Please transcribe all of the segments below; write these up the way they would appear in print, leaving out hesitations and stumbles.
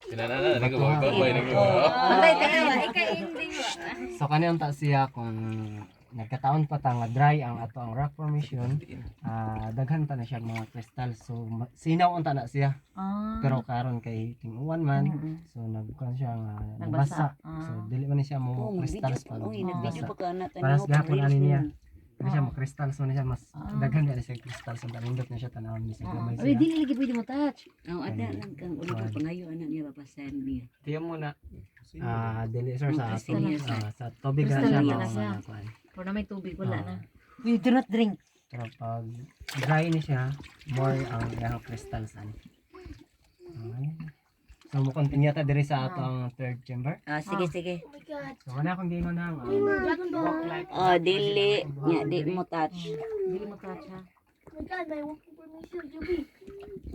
Kinana na ko babay na ko. Patay tayo, ika-ending. So kaniyang ta siya kung nagkataon pa ta nga dry ang ato ang rock formation, daghan ta na siya mga crystal. So sinaw unta na siya. Pero karon kay ting-uwan man, so nagkuan siya nga nabasa. So dili man ni siya mo crystals pag nabasa. Paras gahapon ani niya. Kaya siya mo crystals man siya mas daghan na siya crystals ang nindot na siya tanawon ni sa gamay Uy, siya. dili lagi pwede mo touch. Ada lang kang ulo ng pangayo anak niya papasan niya. Tiyan mo na. Dili sir sa Crystal na sa tubig na Crystal siya na siya. mga kuan. Or na may tubig, wala na. We do not drink. Pero pag dry ni siya, more ang iyang crystals ani. Okay. So mo continue ta diri sa ato ang third chamber. Sige sige. So wala akong gingon na walk like. Dili nya di mo touch. Dili mo touch ha.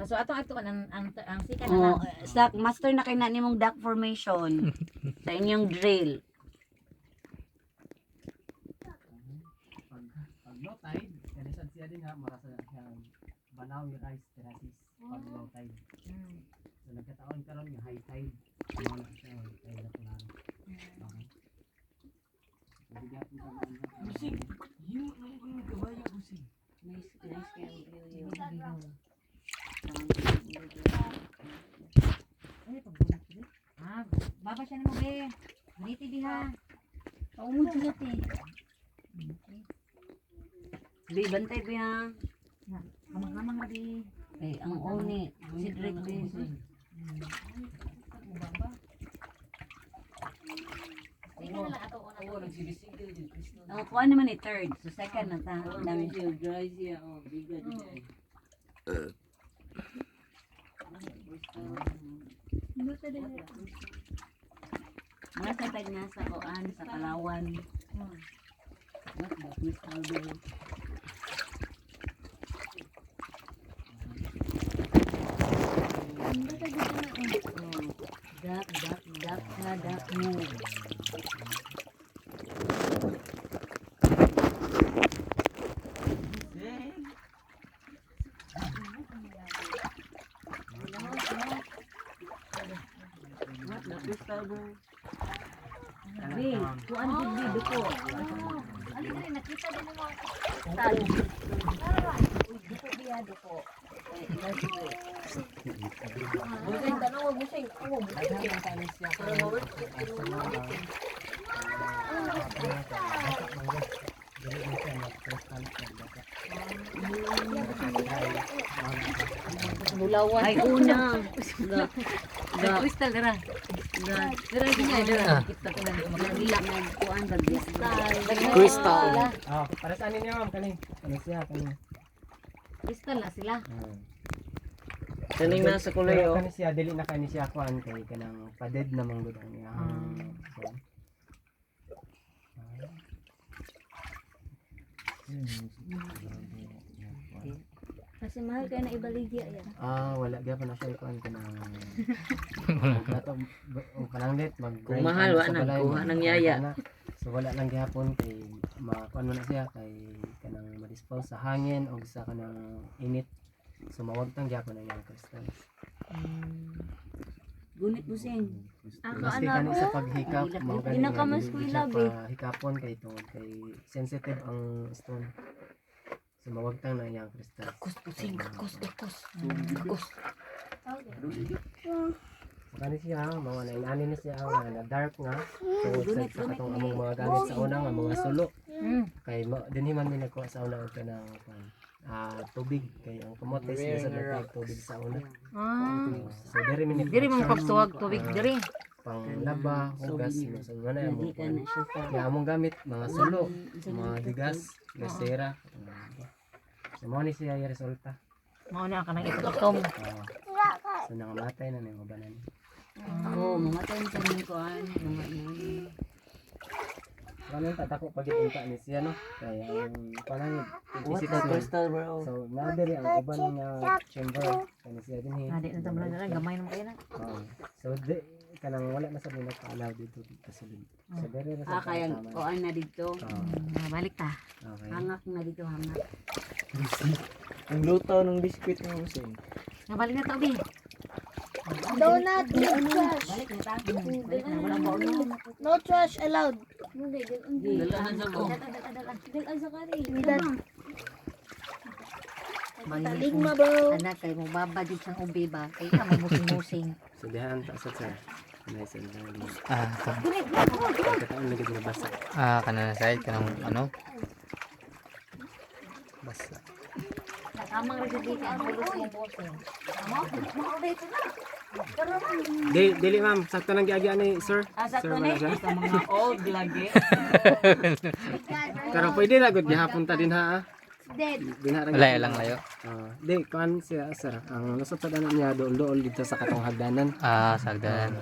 So ato ang sika na lang. Sa master na kay na nimong duck formation sa inyong drill. Pag low tide, kanisan siya din ha, marasa siyang Banawi rice terraces pag low tide. So nagkataon karon nga high tide. Ano na siya, tide na lang. Okay. So bigyan ko ng busing. Yung kabayo busing. Nice kayo view. Baba siya ni mo be. Ganiti diha. Paumod sila te. Di bantay ba yan? Kamang-kamang na di. Ay, ang uni. Si Drake din. Tingnan na lang ato una. Ang kuha naman ni third. So second na ta. Dami siya. Dry siya. Bigad. Mga sa tag na sa kuan, sa Palawan. What the crystal bell? Dak move. What the crystal bell? Wait, kuan gid dito. Ali dali nakita din mo. Tal. Dito biya dito. Busing tanaw, busing. Awo, bulawan. Ay una. Crystal dira. Dira niya dira. Kita ko lang Magila na kuan ba crystal. Crystal. Para sa ninyo ma'am kani. Kani siya kani. Crystal na sila. Kaning nasa kulay oh. Kani siya dili na kani siya kuan kay kanang paded na manggod ang iya. Kasi mahal kaya na ibaligya yan. Wala gyapon na siya kuan kanang ato kanang net mag Kung mahal, wa na, kuha ng yaya. So wala lang gyapon kay makuan mo na siya kay kanang ma-dispose sa hangin o sa kanang init. So mawagtang gyapon ang iyang crystals. Gunit busing. Plastic kani sa paghikap mao Di na ka mas kuila, be. hikapon kay tungod kay sensitive ang stone. So mawagtang na iyang crystals. Kus busing, kus. Kani siya, mga nainani na siya na dark nga. So sa katong among mga gamit sa una nga mga sulo. Kay dinhi man mi nagkuha sa una og kanang tubig kay ang kamotes sa nagkuha tubig sa una. So diri mi Diri mo pagtuwag tubig diri. pang laba, hugas, so mana mo. Hindi ka na siya sa... Kaya among gamit mga sulo, mga bigas, gasera. So mo ni siya yung resulta. Mao na kanang itom. So nangamatay na yung ubanan. Oo, mamatay sa mga kuan. Kanang tatako pag ipunta ni siya no. Kaya ang panangit. What the crystal bro? So nadiri ang uban nga chamber kani siya dinhi. Adi na tamblan na gamay naman kayo na. So kanang wala na sa mga kaalaw dito sa sulod. So dere na sa Kaya kuan na dito. Balik ta. Okay. Hangak na dito, hangak. Ang lutaw ng biskwit ng usin. Nabalik na to bi. Donut, no trash. Balik na ta. Balik na, wala ba uno? No trash allowed. Dalanan sa ko. Taligma, bro. Anak kay mo babadid sang ubi ba kay ka mamusing-musing. So dihan ta sa sir. Nice and Ah, Pagkataon lagi na basa. kana na side kanang ano? Basta. Nakamang residente ang ulos mo bosing. Dili ma'am, sakto lang giagyan ni sir. Asa Sir to ni? manager. Sa mga old lagi. Pero pwede na gud gihapon ta din ha. Dead. Dinarang. Layo lang layo. Di kuan siya sir. Ang lusot ta danan niya dool dito sa katong hagdanan. Ah, sagdan.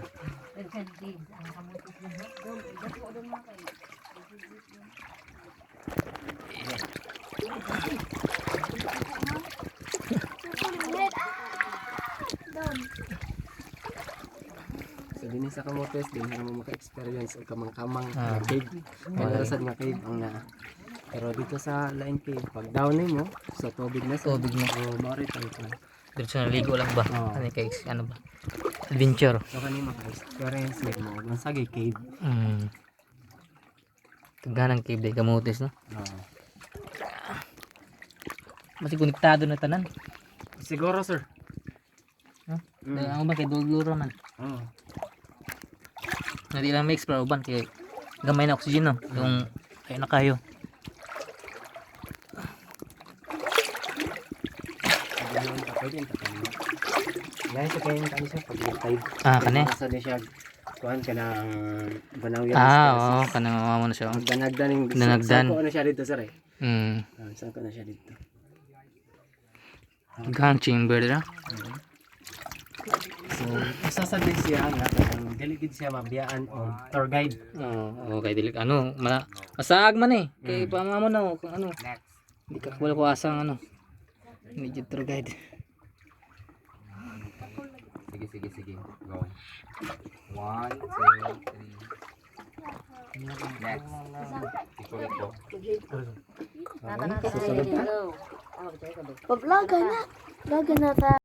So din sa kamotes din na mo maka-experience og kamang-kamang Ah. nga cave. Kaya sad nga cave ang na. Pero dito sa Lain Cave, pag down nimo sa tubig na sa Tubig na. mao tayo ko. Diretso na ligo lang ba? Oo. Ano kay ano ba? Adventure. So kanimo maka-experience like mo ang sagay cave. Taganang cave day kamutis no. Oo. Mas konektado na tanan. Siguro sir. Huh? Mm. Ang ba kay duluro man. Oo. Hindi lang may explore uban kay gamay na oxygen no. Yung ay na kayo. Dahil sa kayo tayo siya pag tide. Ah, kani. Nasa na siya kuan ka na ang banawyan. Ah, oo, kanang mamo na siya. Danagdan yung Danagdan. Saan ko na siya dito sir eh. Saan ko na siya dito. Gang chamber dira. So, isa sa din siya nga kung deligid siya mabiyaan o tour guide. Oo, okay dili ano, masaag man eh. Kay pamamo na kung ano. Hindi ka wala ko asang ano. Medyo tour guide. Sige. Go. 1, 2, 3. Next. Iko. Susunod pa. Pag-vlog na. Vlog na ta.